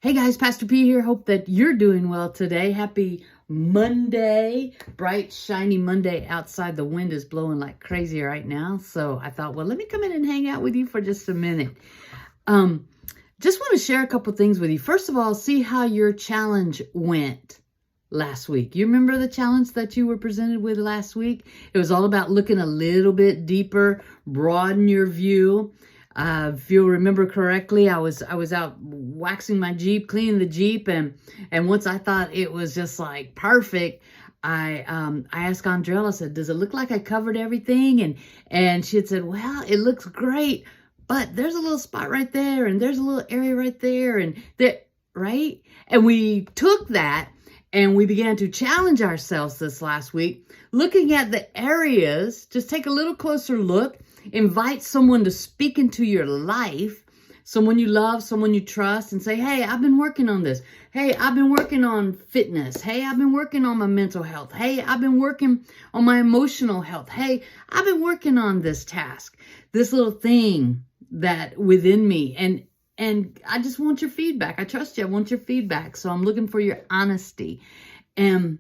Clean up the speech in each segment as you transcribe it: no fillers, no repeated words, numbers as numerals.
Hey guys, Pastor P here. Hope that you're doing well today. Happy Monday. Bright, shiny Monday outside. The wind is blowing like crazy right now. So I thought, well, let me come in and hang out with you for just a minute. Just want to share a couple things with you. First of all, see how your challenge went last week. You remember the challenge that you were presented with last week? It was all about looking a little bit deeper, broaden your view. If you'll remember correctly, I was out waxing my Jeep, cleaning the Jeep, and once I thought it was just like perfect, I asked Andrella, I said, "Does it look like I covered everything?" And she had said, "Well, it looks great, but there's a little spot right there, and there's a little area right there, and there, right?" And we took that and we began to challenge ourselves this last week, looking at the areas. Just take a little closer look. Invite someone to speak into your life, someone you love, someone you trust, and say, "Hey, I've been working on this. Hey, I've been working on fitness. Hey, I've been working on my mental health. Hey, I've been working on my emotional health. Hey, I've been working on this task, this little thing that within me. And I just want your feedback. I trust you. I want your feedback. So I'm looking for your honesty and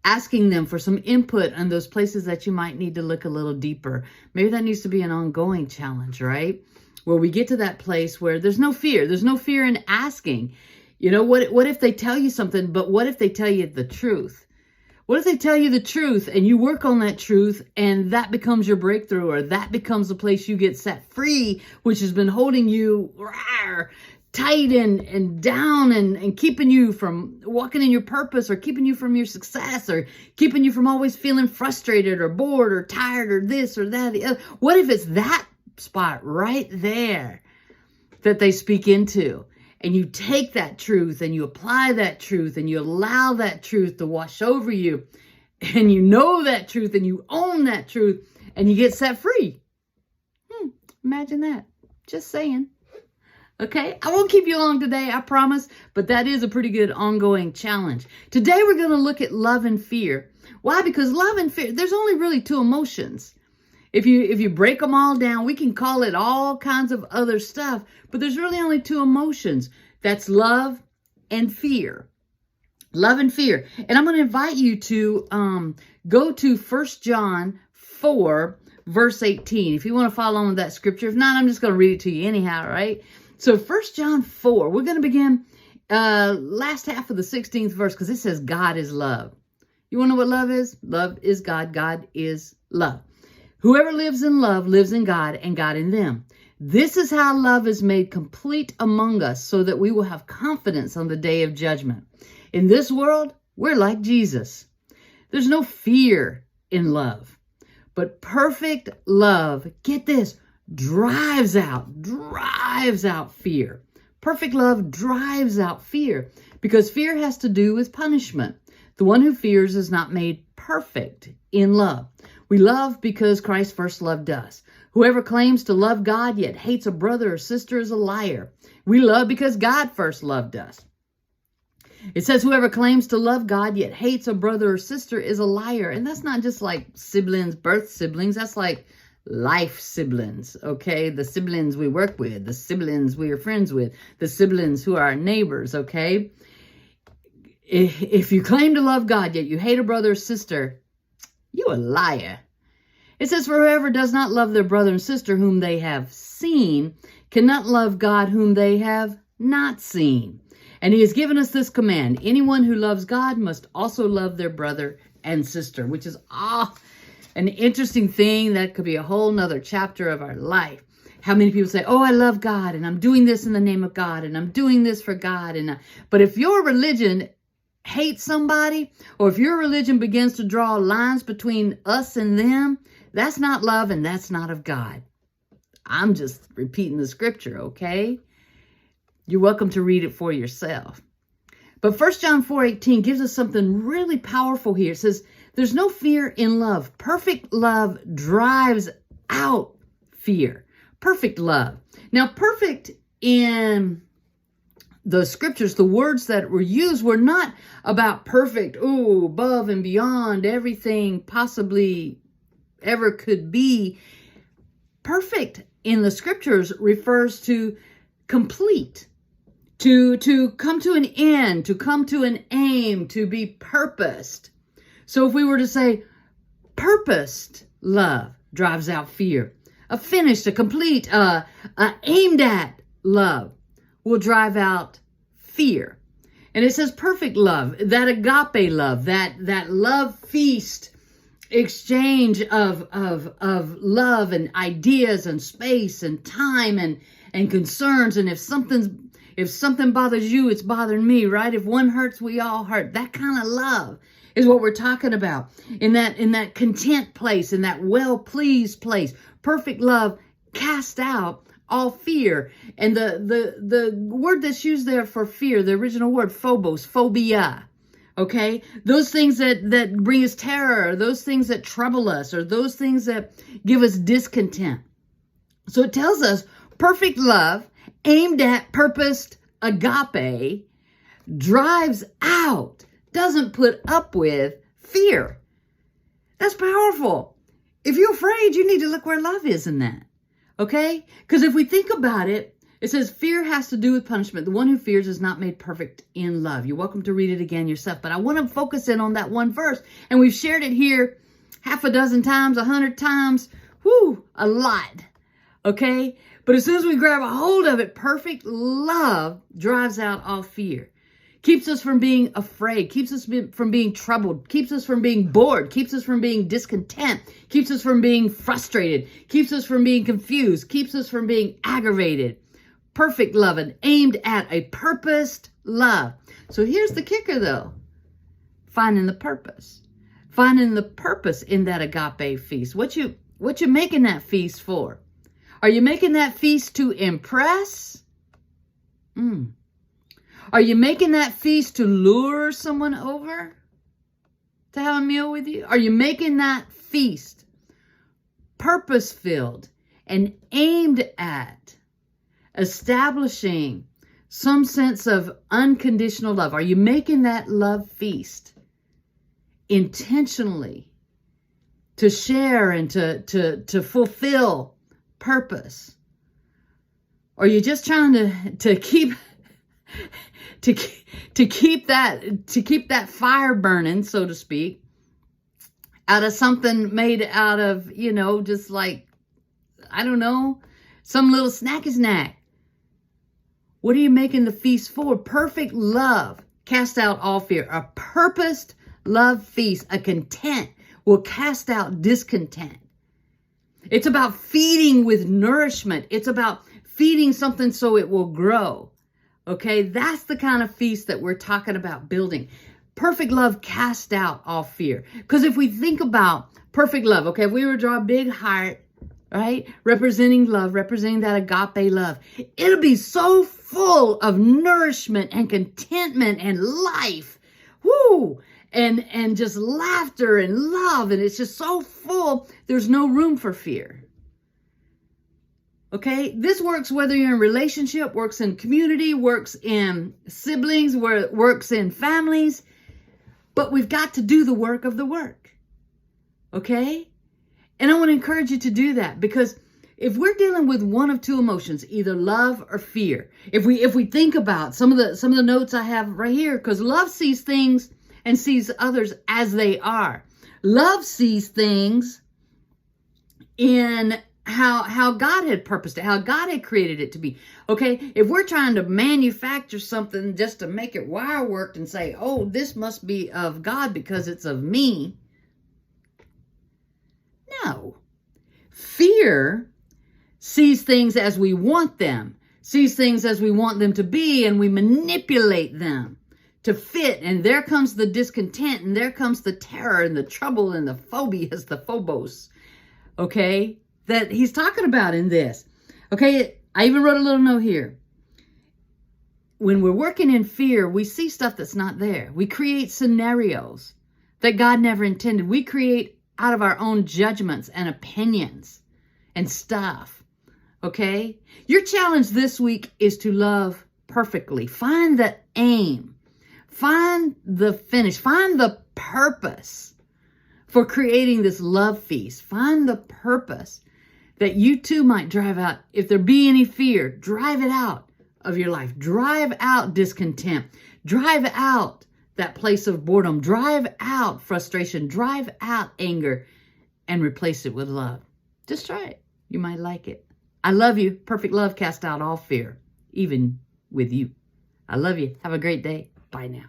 asking them for some input on those places that you might need to look a little deeper. Maybe that needs to be an ongoing challenge, right? Where we get to that place where there's no fear. There's no fear in asking. You know, what if they tell you something, but what if they tell you the truth? What if they tell you the truth and you work on that truth and that becomes your breakthrough, or that becomes the place you get set free, which has been holding you tight and down and keeping you from walking in your purpose, or keeping you from your success, or keeping you from always feeling frustrated or bored or tired or this or that, the other. What if it's that spot right there that they speak into, and you take that truth and you apply that truth and you allow that truth to wash over you, and you know that truth and you own that truth and you get set free? Imagine that. Just saying. Okay, I won't keep you long today, I promise, but that is a pretty good ongoing challenge. Today we're going to look at love and fear. Why? Because love and fear, there's only really two emotions. If you break them all down, we can call it all kinds of other stuff, but there's really only two emotions. That's love and fear. Love and fear. And I'm going to invite you to go to 1 John 4, verse 18, if you want to follow on with that scripture. If not, I'm just going to read it to you anyhow, right? So 1 John 4, we're going to begin last half of the 16th verse, because it says God is love. You want to know what love is? Love is God. God is love. Whoever lives in love lives in God, and God in them. This is how love is made complete among us, so that we will have confidence on the day of judgment. In this world, we're like Jesus. There's no fear in love, but perfect love, get this, drives out fear. Perfect love drives out fear, because fear has to do with punishment. The one who fears is not made perfect in love. We love because Christ first loved us. Whoever claims to love God yet hates a brother or sister is a liar. We love because God first loved us. It says whoever claims to love God yet hates a brother or sister is a liar. And that's not just like siblings, birth siblings. That's like life siblings, okay? The siblings we work with, the siblings we are friends with, the siblings who are our neighbors, okay? If you claim to love God yet you hate a brother or sister, you a liar. It says, for whoever does not love their brother and sister whom they have seen cannot love God whom they have not seen. And he has given us this command: anyone who loves God must also love their brother and sister, which is an interesting thing. That could be a whole nother chapter of our life. How many people say, "Oh, I love God and I'm doing this in the name of God and I'm doing this for God." But if your religion hates somebody, or if your religion begins to draw lines between us and them, that's not love and that's not of God. I'm just repeating the scripture, okay? You're welcome to read it for yourself. But 1 John 4:18 gives us something really powerful here. It says, there's no fear in love. Perfect love drives out fear. Perfect love. Now, perfect in the scriptures, the words that were used were not about perfect, above and beyond everything possibly ever could be. Perfect in the scriptures refers to complete, to come to an end, to come to an aim, to be purposed. So if we were to say purposed love drives out fear, a finished, a complete, aimed at love will drive out fear. And it says perfect love, that agape love, that love feast, exchange of love and ideas and space and time and concerns. And if something bothers you, it's bothering me, right? If one hurts, we all hurt. That kind of love is what we're talking about. In that content place, in that well-pleased place. Perfect love cast out all fear. And the word that's used there for fear, the original word, phobos, phobia. Okay? Those things that bring us terror, those things that trouble us, or those things that give us discontent. So it tells us perfect love, aimed at, purposed, agape, drives out, doesn't put up with fear. That's powerful. If you're afraid, you need to look where love is in that. Okay? Because if we think about it, it says fear has to do with punishment. The one who fears is not made perfect in love. You're welcome to read it again yourself. But I want to focus in on that one verse. And we've shared it here half a dozen times, 100 times. Whoo, a lot. Okay? But as soon as we grab a hold of it, perfect love drives out all fear. Keeps us from being afraid, keeps us from being troubled, keeps us from being bored, keeps us from being discontent, keeps us from being frustrated, keeps us from being confused, keeps us from being aggravated. Perfect love and aimed at a purposed love. So here's the kicker though. Finding the purpose. Finding the purpose in that agape feast. What you making that feast for? Are you making that feast to impress? Are you making that feast to lure someone over to have a meal with you? Are you making that feast purpose-filled and aimed at establishing some sense of unconditional love? Are you making that love feast intentionally to share and to fulfill purpose? Or are you just trying to keep that fire burning, so to speak, out of something made out of, just like, I don't know, some little snacky snack? What are you making the feast for? Perfect love cast out all fear. A purposed love feast, a content, will cast out discontent. It's about feeding with nourishment. It's about feeding something so it will grow. Okay, that's the kind of feast that we're talking about building. Perfect love casts out all fear. Because if we think about perfect love, okay, if we were to draw a big heart, right, representing love, representing that agape love, it'll be so full of nourishment and contentment and life. Woo! And just laughter and love. And it's just so full, there's no room for fear. Okay, this works whether you're in relationship, works in community, works in siblings, works in families. But we've got to do the work of the work. Okay? And I want to encourage you to do that, because if we're dealing with one of two emotions, either love or fear, if we think about some of the notes I have right here, because love sees things and sees others as they are. Love sees things in how God had purposed it, how God had created it to be. Okay, if we're trying to manufacture something just to make it wire worked and say, oh, this must be of God because it's of me. No. Fear sees things as we want them, sees things as we want them to be, and we manipulate them to fit. And there comes the discontent, and there comes the terror and the trouble and the phobias, the phobos. Okay? That he's talking about in this. Okay, I even wrote a little note here. When we're working in fear, we see stuff that's not there. We create scenarios that God never intended. We create out of our own judgments and opinions and stuff. Okay? Your challenge this week is to love perfectly. Find the aim. Find the finish. Find the purpose for creating this love feast. Find the purpose that you too might drive out. If there be any fear, drive it out of your life. Drive out discontent. Drive out that place of boredom. Drive out frustration. Drive out anger and replace it with love. Just try it. You might like it. I love you. Perfect love casts out all fear, even with you. I love you. Have a great day. Bye now.